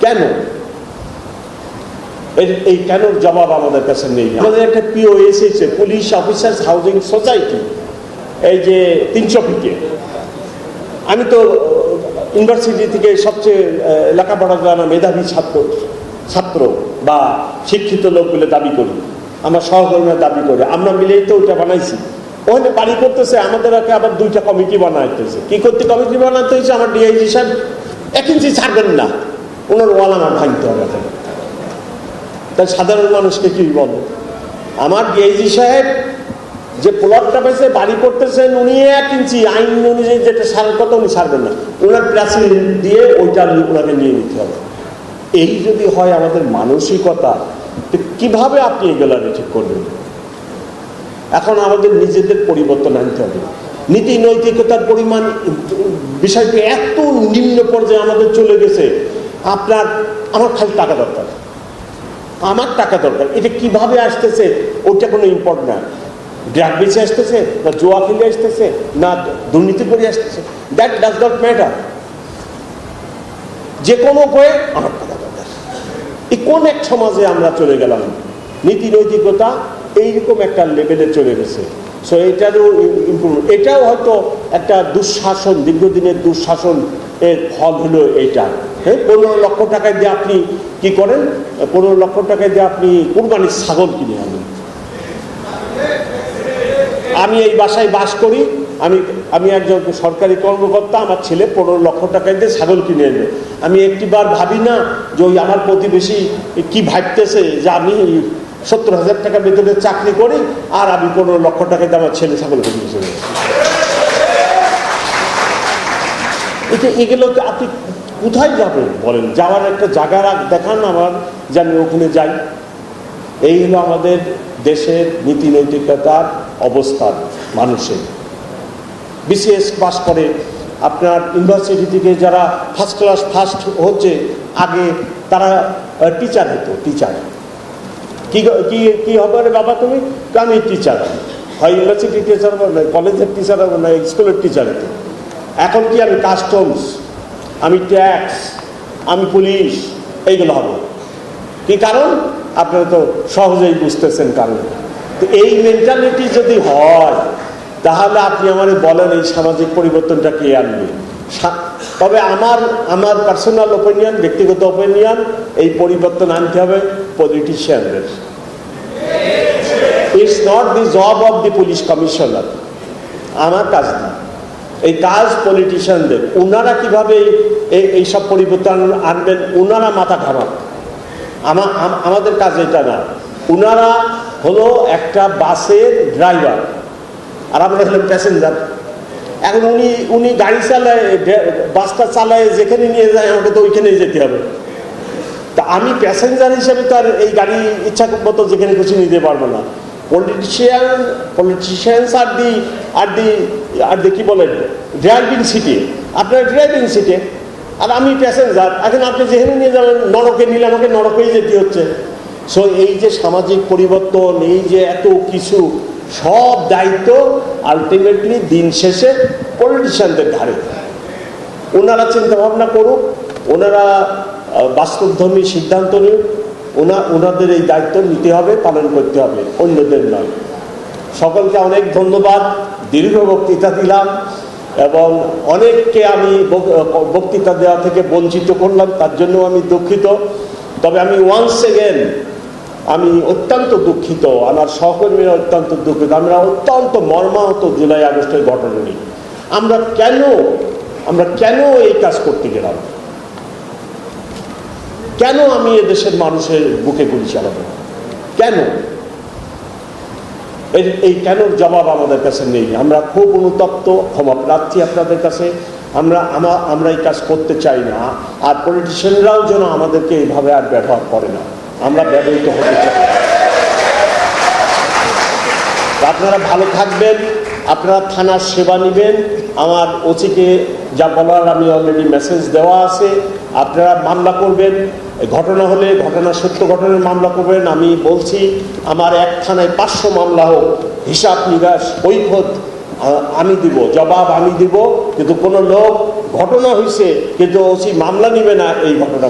কেন? এই কেনর জবাব আমাদের কাছে নেই। আমাদের একটা পিওএস এসেছে, পুলিশ অফিসার্স হাউজিং সোসাইটি, এই যে 300 ফিটে। আমি তো ইউনিভার্সিটি থেকে সবচেয়ে লেখাপড়া জানা মেধাবী ছাত্র বা শিক্ষিত লোক বলে দাবি করি, আমার সহকর্মীরা দাবি করে, আমরা মিলেই তো ওইটা বানাইছি। ওখানে বাড়ি করতেছে, আমাদের আবার 2টা কমিটি বানাইতেছে। কি করতে কমিটি বানাতে হয়েছে? আমার ডিআইজি সাহেব 1 ইঞ্চি ছাড়বেন না, ওনার ওয়াল আমার ভাঙতে হবে। তাই সাধারণ মানুষকে কি বলবো? আমার ডিআইজি সাহেব যে প্লটটা পেয়েছে বাড়ি করতেছেন, উনি 1 ইঞ্চি আইন অনুযায়ী যেটা সারার কথা উনি ছাড়বেন না, ওনার প্রেসিডেন্ট দিয়ে ওইটা ওনাকে নিয়ে নিতে হবে। এই যদি হয় আমাদের মানসিকতা, কিভাবে আপনি এগুলো ঠিক করবেন? এখন আমাদের নিজেদের পরিবর্তন আনতে হবে। নীতি নৈতিকতার পরিমাণ বিষয়টি এত নিম্ন পর্যায়ে আমাদের চলে গেছে। আমার খালি টাকা দরকার, আমার টাকা দরকার। এটা কিভাবে আসতেছে ওটা কোনো ইম্পর্টেন্ট না। ড্রাগ বেঁচে আসতেছে, না জোয়া খেলে আসতেছে, না দুর্নীতি করে আসতেছে, দ্যাট ডাজ নট ম্যাটার। যে কোনো উপায়ে আমার টাকা দরকার। এই কোন এক সমাজে আমরা চলে গেলাম? নীতি নৈতিকতা এইরকম একটা লেভেলে চলে গেছে। সো এটারও ইম্প্রুভমেন্ট, এটাও হয়তো একটা দুঃশাসন, দীর্ঘদিনের দুঃশাসন এর ফল হলো এইটা। হ্যাঁ, 15 লক্ষ টাকা দিয়ে আপনি কি করেন? 15 লক্ষ টাকা দিয়ে আপনি কুরবানির ছাগল কিনে আনেন। আমি এই বাসায় বাস করি, আমি একজন সরকারি কর্মকর্তা, আমার ছেলে 15 লক্ষ টাকা দিয়ে ছাগল কিনে এনে। আমি একটিবার ভাবি না যে ওই আমার প্রতিবেশী কি ভাবতেছে যে আমি 70,000 টাকা বেতনের চাকরি করি আর আমি 15 লক্ষ টাকা দিয়ে আমার ছেলে ছাগল কিনে চলে যাচ্ছি। এগুলো আপনি কোথায় যাবেন বলেন? যাওয়ার একটা জায়গা দেখান আমার, যে আমি ওখানে যাই। এই হলো আমাদের দেশের নীতি নৈতিকতার অবস্থান। মানুষের বিসিএস পাস করে আপনার ইউনিভার্সিটি থেকে যারা ফার্স্ট হচ্ছে, আগে তারা টিচার হতো। টিচার কি হবে রে বাবা তুমি? আমি টিচার, হয় ইউনিভার্সিটি টিচার হবো, না কলেজের টিচার হবো, না স্কুলের টিচার হতো। এখন কি আমি কাস্টমস, আমি ট্যাক্স, আমি পুলিশ, এইগুলো হবে। কি কারণ? আপনারা তো সহজেই বুঝতেছেন কারণ। তো এই মেন্টালিটি যদি হয়, তাহলে আপনি আমাকে বলেন এই সামাজিক পরিবর্তনটা কে আনবে? তবে আমার পার্সোনাল ওপিনিয়ন, ব্যক্তিগত ওপিনিয়ন, এই পরিবর্তন আনতে হবে পলিটিশিয়ানদের। It's not the job of the police commissioner, আমার কাজ না। এই কাজ পলিটিশিয়ানদের। ওনারা কিভাবে এইসব পরিবর্তন আনবেন, ওনারা মাথা ঘামান। আমাদের কাজ এটা না। ওনারা হলো একটা বাসের ড্রাইভার আর আমরা হলাম প্যাসেঞ্জার। এখন উনি গাড়ি চালায়, বাসটা চালায়, যেখানে নিয়ে যায় আমাকে তো ওইখানেই যেতে হবে। তা আমি প্যাসেঞ্জার হিসেবে তো আর এই গাড়ি ইচ্ছা মতো যেখানে খুশি নিতে পারবো না। পলিটিশিয়ানস আর দি কি বলেন, ড্রাইভিং সিটে, আপনার ড্রাইভিং সিটে, আর আমি প্যাসেঞ্জার। এখন আপনি যেখানে নিয়ে যাবেন, নরকে নিলে আমাকে নরকেই যেতে হচ্ছে। সো এই যে সামাজিক পরিবর্তন, এই যে এত কিছু, সব দায়িত্ব আলটিমেটলি দিন শেষে পলিটিশিয়ানদের ঘাড়ে। ওনারা চিন্তা ভাবনা করুক, ওনারা বাস্তবধর্মী সিদ্ধান্ত নিন, ওনাদের এই দায়িত্ব নিতে হবে, পালন করতে হবে, অন্যদের নয়। সকলকে অনেক ধন্যবাদ। দীর্ঘ বক্তৃতা দিলাম এবং অনেককে আমি বক্তৃতা দেওয়া থেকে বঞ্চিত করলাম, তার জন্য আমি দুঃখিত। তবে আমি ওয়ান্স এগেন আমি অত্যন্ত দুঃখিত, আমার সহকর্মীরা অত্যন্ত দুঃখিত। আমরা অত্যন্ত মর্মাহত জুলাই আগস্টের ঘটনা নিয়ে। আমরা কেন এই কাজ করতে গেলাম? কেন আমি এদেশের মানুষের বুকে গুলি চালাবো? কেন? এই কেনর জবাব আমাদের কাছে নেই। আমরা খুব অনুতপ্ত, ক্ষমা প্রার্থী আপনাদের কাছে। আমরা এই কাজ করতে চাই না। আর পলিটিশিয়ানরাও যেন আমাদেরকে এইভাবে আর ব্যবহার করে না, আমরা ব্যবহৃত হতে চাই। আপনারা ভালো থাকবেন, আপনারা থানার সেবা নেবেন। আমার ওসিকে যা বলার আমি অলরেডি মেসেজ দেওয়া আছে। আপনারা মামলা করবেন, ঘটনা হলে সত্য ঘটনার মামলা করবেন। আমি বলছি আমার এক থানায় 500 মামলা হোক, হিসাব নিকাশ কৈফিয়ত আমি দিব, জবাব আমি দিব। কিন্তু কোনো লোক ঘটনা হয়েছে কিন্তু ওসি মামলা নিবে না, এই ঘটনা